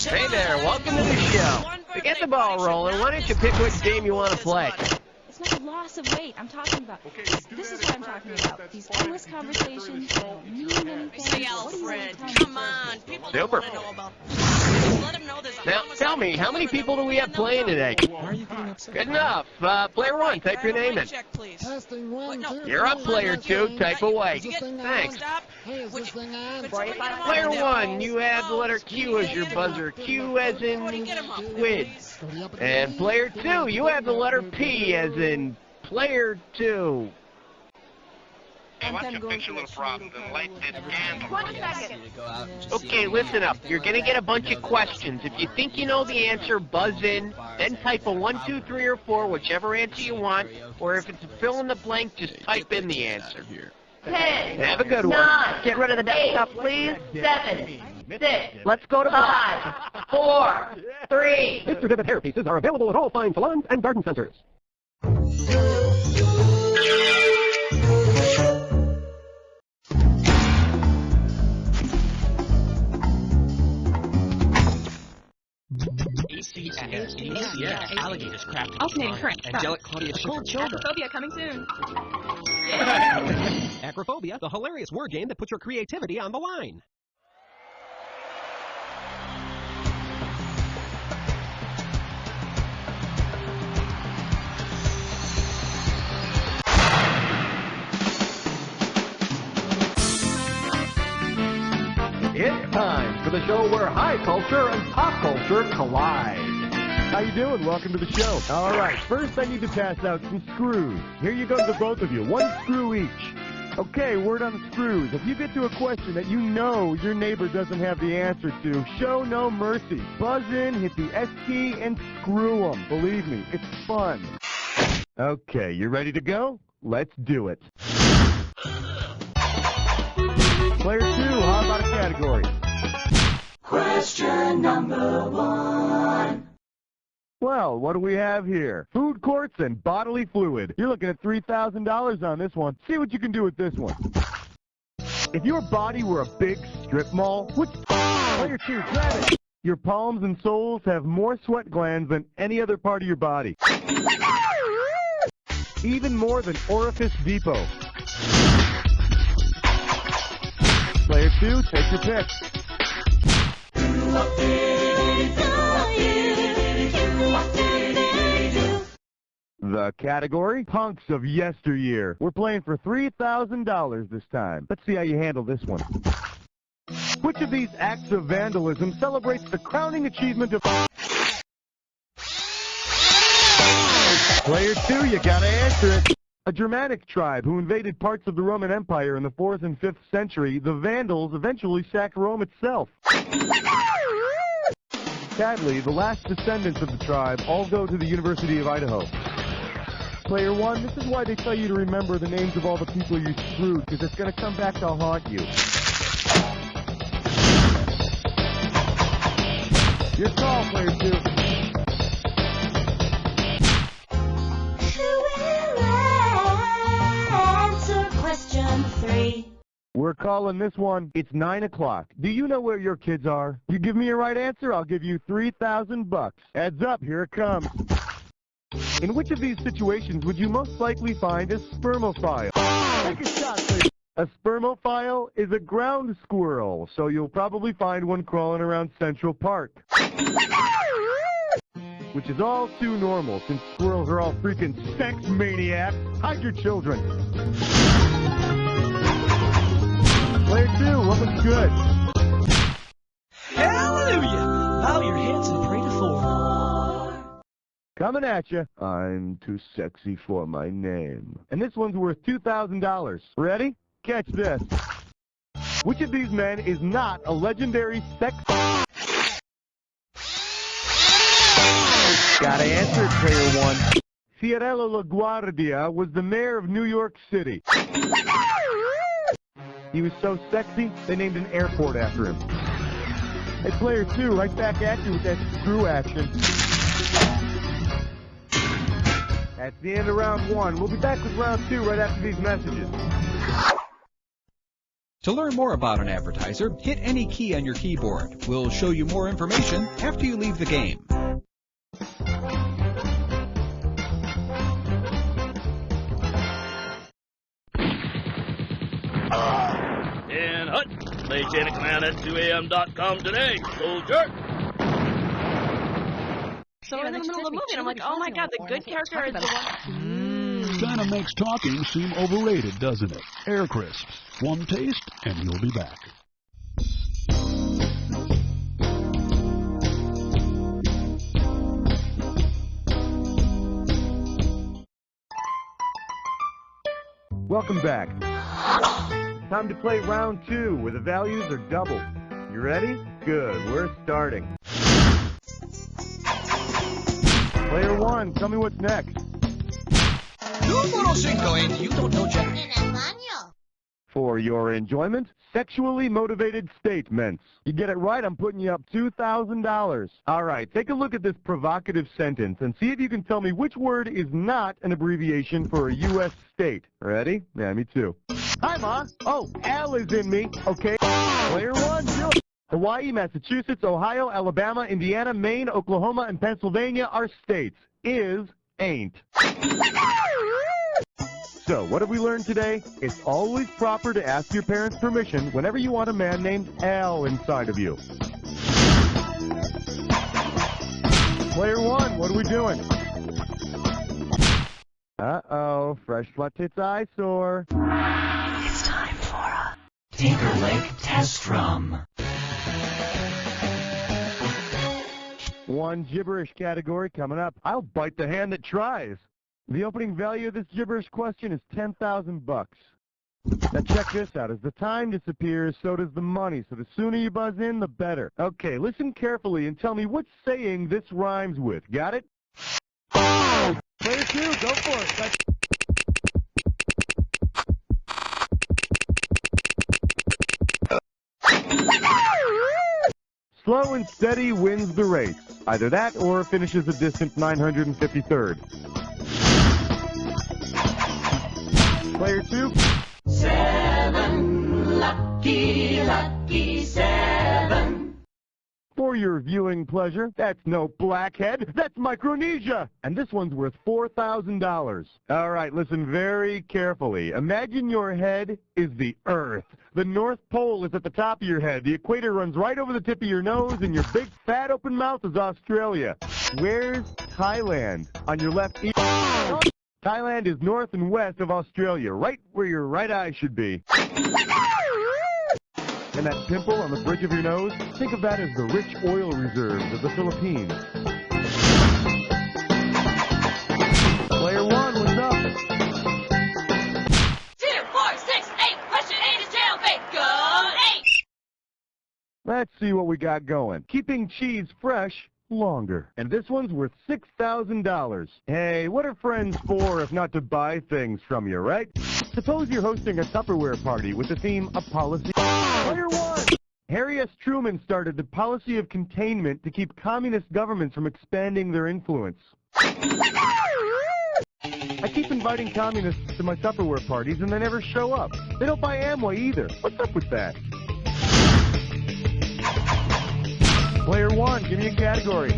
Hey there, welcome to the show. To get the ball rolling, why don't you pick which game you want to play? It's not a loss of weight I'm talking about. This is what I'm talking about. These endless conversations that don't mean anything. Say, Alfred, come on. People don't want to know about this. Let them know there's a Now, tell me, how many people do we have playing today? Why are you getting upset? Good enough. Player 1, type your name in. Check, please. Testing one, two, You're up, player 2, type away. Thanks. Stop. Hey, is this thing on? Player 1, you have the letter Q as your buzzer. Q as in squid. And player 2, you have the letter P as in player 2. Hey, why don't you fix your little problem and light this candle? 1 second. Okay, listen up. You're gonna get a bunch of questions. If you think you know the answer, buzz in, then type a 1, 2, 3, or 4, whichever answer you want, or if it's a fill in the blank, just type in the answer. 10. Have a good one. 9. Get rid of the desktop, please. 7. 6. Let's go to 5. 4. 3. Mr. Divot hair pieces are available at all fine salons and garden centers. ACS, alligators craft. Alternating current. Angelic Claudia Cold shoulder. Acrophobia coming soon. Acrophobia, the hilarious word game that puts your creativity on the line. It's time for the show where high culture and pop culture collide. How you doing? Welcome to the show. All right, first I need to pass out some screws. Here you go to both of you, 1 screw each. Okay, word on the screws. If you get to a question that you know your neighbor doesn't have the answer to, show no mercy. Buzz in, hit the S key, and screw them. Believe me, it's fun. Okay, you ready to go? Let's do it. Player 2, how about a category? Question number 1. Well, what do we have here? Food courts and bodily fluid. You're looking at $3,000 on this one. See what you can do with this one. If your body were a big strip mall, which... Player 2, grab it. Your palms and soles have more sweat glands than any other part of your body. Even more than Orifice Depot. Player 2, take your pick. The category? Punks of yesteryear. We're playing for $3,000 this time. Let's see how you handle this one. Which of these acts of vandalism celebrates the crowning achievement of... Player 2, you gotta answer it. A Germanic tribe who invaded parts of the Roman Empire in the 4th and 5th century, the Vandals eventually sacked Rome itself. Sadly, the last descendants of the tribe all go to the University of Idaho. Player 1, this is why they tell you to remember the names of all the people you screwed, because it's going to come back to haunt you. Your call, Player 2. We're calling this one, it's 9 o'clock. Do you know where your kids are? You give me a right answer, I'll give you $3,000. Heads up, here it comes. In which of these situations would you most likely find a spermophile? Take a shot, please. A spermophile is a ground squirrel, so you'll probably find one crawling around Central Park. Which is all too normal, since squirrels are all freaking sex maniacs. Hide your children. Player 2, what looks good? Hallelujah! Bow your heads and pray to 4. Coming at you. I'm too sexy for my name. And this one's worth $2,000. Ready? Catch this. Which of these men is not a legendary sex... Gotta answer it, Player 1. Fiorello LaGuardia was the mayor of New York City. He was so sexy, they named an airport after him. Hey, Player 2, right back at you with that screw action. That's the end of round 1. We'll be back with round 2 right after these messages. To learn more about an advertiser, hit any key on your keyboard. We'll show you more information after you leave the game. And hut. Play Chain of Command at 2am.com today, soldier. So we're in the middle of the movie, and I'm like, oh my god, the good character is the one. Kinda makes talking seem overrated, doesn't it? Air Crisps. One taste, and you'll be back. Welcome back. Time to play round 2, where the values are doubled. You ready? Good, we're starting. Player 1, tell me what's next. Número 5, and you don't know Jack. For your enjoyment, sexually motivated statements. You get it right, I'm putting you up $2,000. All right, take a look at this provocative sentence and see if you can tell me which word is not an abbreviation for a U.S. state. Ready? Yeah, me too. Hi, Ma. Oh, L is in me. Okay. Player 1, do it. Hawaii, Massachusetts, Ohio, Alabama, Indiana, Maine, Oklahoma, and Pennsylvania are states. Is, ain't. So, what have we learned today? It's always proper to ask your parents' permission whenever you want a man named Al inside of you. Player 1, what are we doing? Uh-oh, fresh flat tits eyesore. It's time for a Tinker Lake test drum. One gibberish category coming up. I'll bite the hand that tries. The opening value of this gibberish question is $10,000. Now check this out. As the time disappears, so does the money. So the sooner you buzz in, the better. Okay, listen carefully and tell me what saying this rhymes with. Got it? Player 2, go for it. Slow and steady wins the race. Either that or finishes a distant 953rd. Player 2. 7, lucky 7. For your viewing pleasure, that's no blackhead, that's Micronesia! And this one's worth $4,000. All right, listen very carefully. Imagine your head is the Earth. The North Pole is at the top of your head. The equator runs right over the tip of your nose, and your big fat open mouth is Australia. Where's Thailand? On your left ear. Thailand is north and west of Australia, right where your right eye should be. And that pimple on the bridge of your nose, think of that as the rich oil reserves of the Philippines. Player 1, what's up? 2, 4, 6, 8. Question 8 is jailbait. Go 8. Let's see what we got going. Keeping cheese fresh longer. And this one's worth $6,000. Hey, what are friends for if not to buy things from you, right? Suppose you're hosting a Tupperware party with the theme of policy. Player 1! Harry S. Truman started the policy of containment to keep communist governments from expanding their influence. I keep inviting communists to my Tupperware parties and they never show up. They don't buy Amway either. What's up with that? Player 1, give me a category.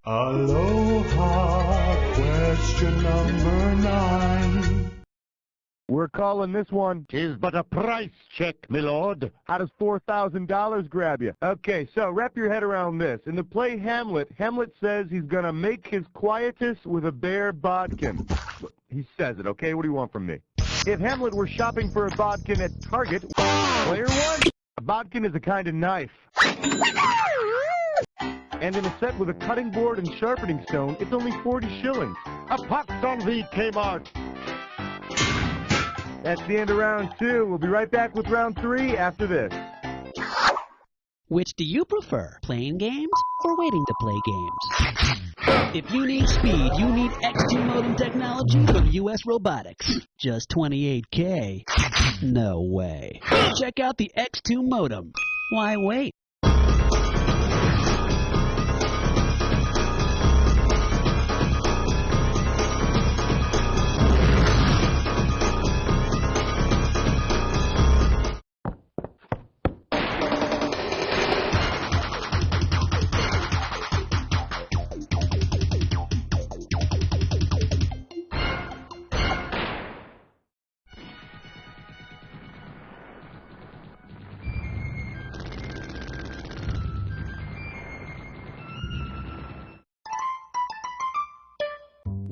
Aloha, question number 9. We're calling this one, "'Tis but a price check, my lord." How does $4,000 grab you? Okay, so wrap your head around this. In the play Hamlet, Hamlet says he's gonna make his quietus with a bare bodkin. He says it, okay? What do you want from me? If Hamlet were shopping for a bodkin at Target, Player 1, a bodkin is a kind of knife. And in a set with a cutting board and sharpening stone, it's only 40 shillings. A pox on thee, Kmart! That's the end of round 2. We'll be right back with round 3 after this. Which do you prefer, playing games or waiting to play games? If you need speed, you need X2 modem technology from US Robotics. Just $28K? No way. Check out the X2 modem. Why wait?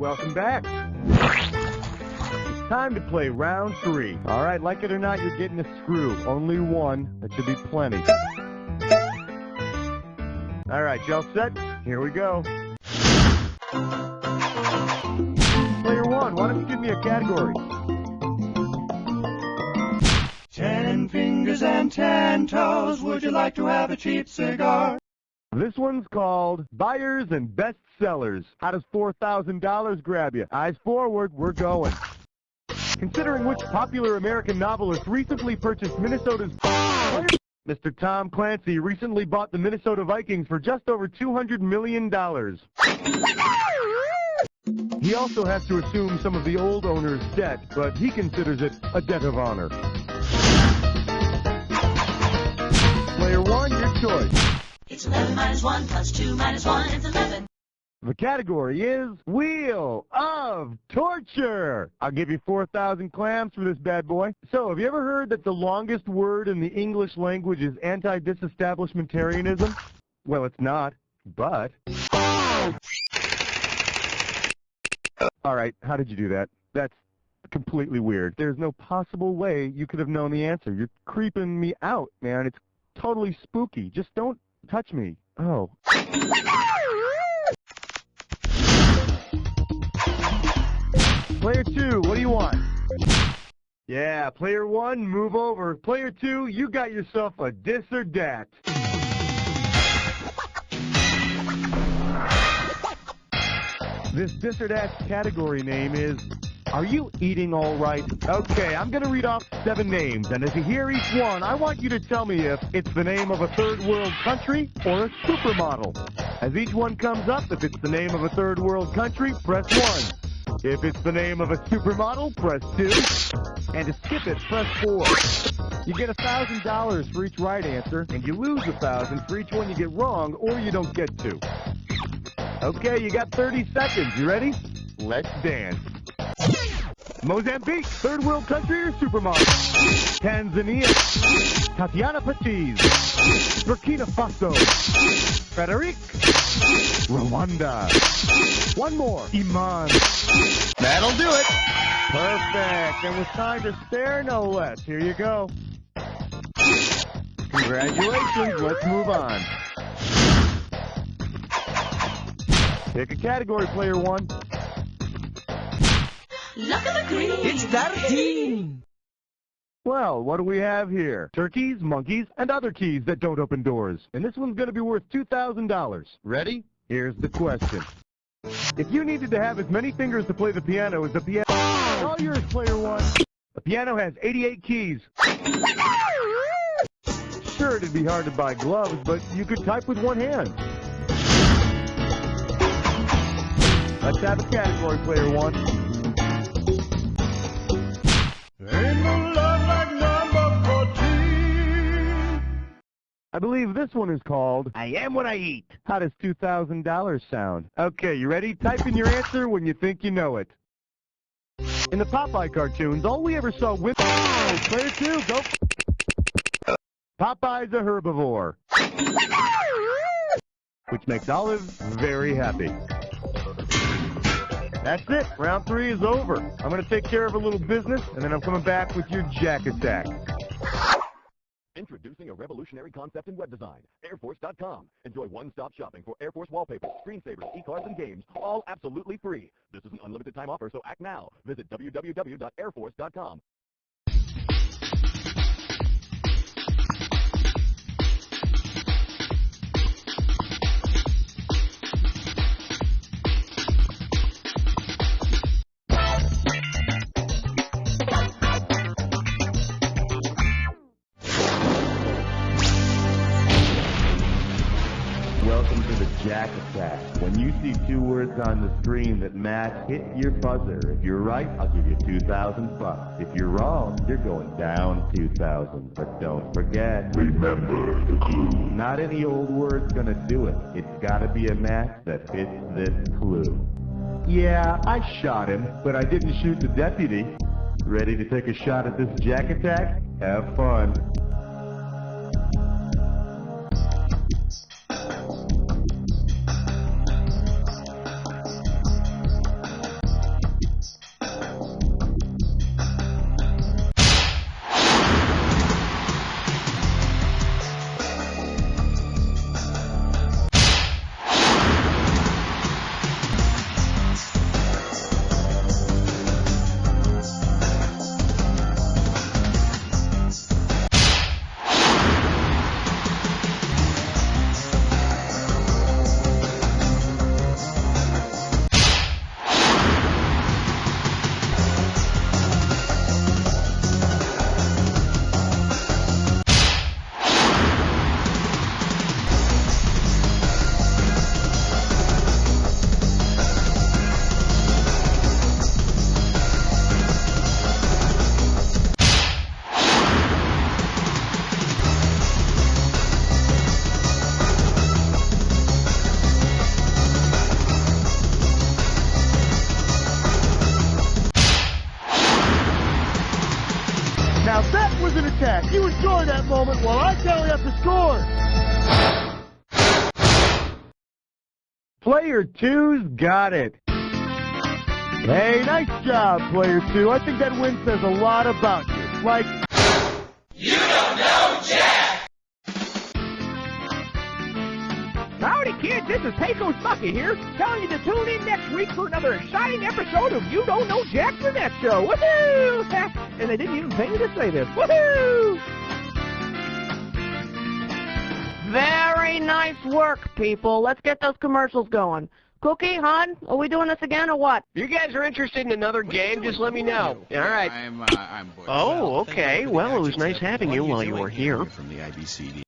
welcome back. It's time to play round 3. All right, like it or not, you're getting a screw. Only one. That should be plenty. All right, y'all set? Here we go. Player 1, why don't you give me a category? 10 fingers and 10 toes, would you like to have a cheap cigar? This one's called Buyers and Bestsellers. How does $4,000 grab you? Eyes forward, we're going. Considering which popular American novelist recently purchased Minnesota's... Mr. Tom Clancy recently bought the Minnesota Vikings for just over $200 million. He also has to assume some of the old owner's debt, but he considers it a debt of honor. Player 1, your choice. It's 11 minus 1 plus 2 minus 1 is 11. The category is Wheel of Torture. I'll give you 4,000 clams for this bad boy. So, have you ever heard that the longest word in the English language is anti-disestablishmentarianism? Well, it's not, but... Alright, how did you do that? That's completely weird. There's no possible way you could have known the answer. You're creeping me out, man. It's totally spooky. Just don't touch me. Oh. Player 2, what do you want? Yeah, player 1, move over. Player 2, you got yourself a dis or dat. This dis or dat category name is, are you eating all right? Okay, I'm going to read off 7 names, and as you hear each one, I want you to tell me if it's the name of a third world country or a supermodel. As each one comes up, if it's the name of a third world country, press 1. If it's the name of a supermodel, press 2. And to skip it, press 4. You get $1,000 for each right answer, and you lose $1,000 for each one you get wrong or you don't get to. Okay, you got 30 seconds. You ready? Let's dance. Mozambique, third world country or supermodel? Tanzania, Tatiana Patiz. Burkina Faso, Frederic. Rwanda. One more, Iman. That'll do it. Perfect. And with time to spare, no less. Here you go. Congratulations. Let's move on. Pick a category, player 1. Look at the green. It's 13. Well, what do we have here? Turkeys, monkeys, and other keys that don't open doors. And this one's going to be worth $2,000. Ready? Here's the question. If you needed to have as many fingers to play the piano as the piano... All yours, player 1. The piano has 88 keys. Sure, it'd be hard to buy gloves, but you could type with one hand. Let's have a category, player 1. Ain't no love like number 14. I believe this one is called I Am What I Eat. How does $2,000 sound? Okay, you ready? Type in your answer when you think you know it. In the Popeye cartoons, all we ever saw women... Player 2, go... Popeye's a herbivore. Which makes Olive very happy. That's it. Round 3 is over. I'm going to take care of a little business, and then I'm coming back with your Jack Attack. Introducing a revolutionary concept in web design, Airforce.com. Enjoy one-stop shopping for Air Force wallpaper, screensavers, e-cards, and games, all absolutely free. This is an unlimited time offer, so act now. Visit www.airforce.com. Welcome to the Jack Attack. When you see 2 words on the screen that match, hit your buzzer. If you're right, I'll give you $2,000. If you're wrong, you're going down 2,000. But don't forget, remember the clue. Not any old word's gonna do it. It's gotta be a match that fits this clue. Yeah, I shot him, but I didn't shoot the deputy. Ready to take a shot at this Jack Attack? Have fun. Now that was an attack. You enjoy that moment while I tally up the score. Player 2's got it. Hey, nice job, Player 2. I think that win says a lot about you. Like, you don't know Jack! Howdy, kids. This is Pecos Bucky here, telling you to tune in next week for another exciting episode of You Don't Know Jack for Netshow. Woohoo! And they didn't even pay me to say this. Woohoo! Very nice work, people. Let's get those commercials going. Cookie, hon, are we doing this again or what? If you guys are interested in another game, just let me know. All right. I'm bored. Oh, okay. Well, it was nice having you while you were here. From the IBCD.